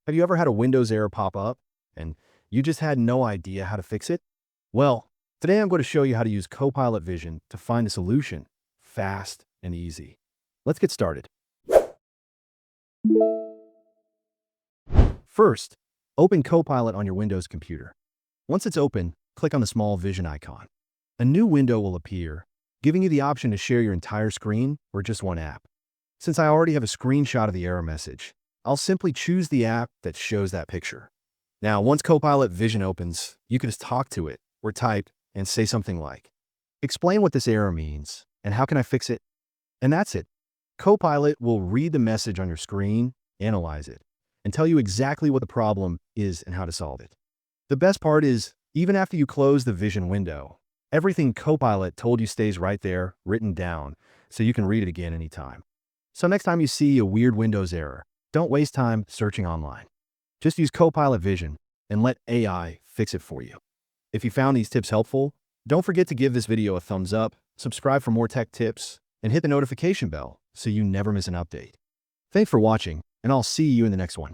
Have you ever had a Windows error pop up and you just had no idea how to fix it? Well, today I'm going to show you how to use Copilot Vision to find a solution fast and easy. Let's get started. First, open Copilot on your Windows computer. Once it's open, click on the small Vision icon. A new window will appear, giving you the option to share your entire screen or just one app. Since I already have a screenshot of the error message, I'll simply choose the app that shows that picture. Now, once Copilot Vision opens, you can just talk to it or type and say something like, "Explain what this error means and how can I fix it?" And that's it. Copilot will read the message on your screen, analyze it, and tell you exactly what the problem is and how to solve it. The best part is, even after you close the Vision window, everything Copilot told you stays right there, written down, so you can read it again anytime. So next time you see a weird Windows error, don't waste time searching online. Just use Copilot Vision and let AI fix it for you. If you found these tips helpful, don't forget to give this video a thumbs up, subscribe for more tech tips, and hit the notification bell so you never miss an update. Thanks for watching, and I'll see you in the next one.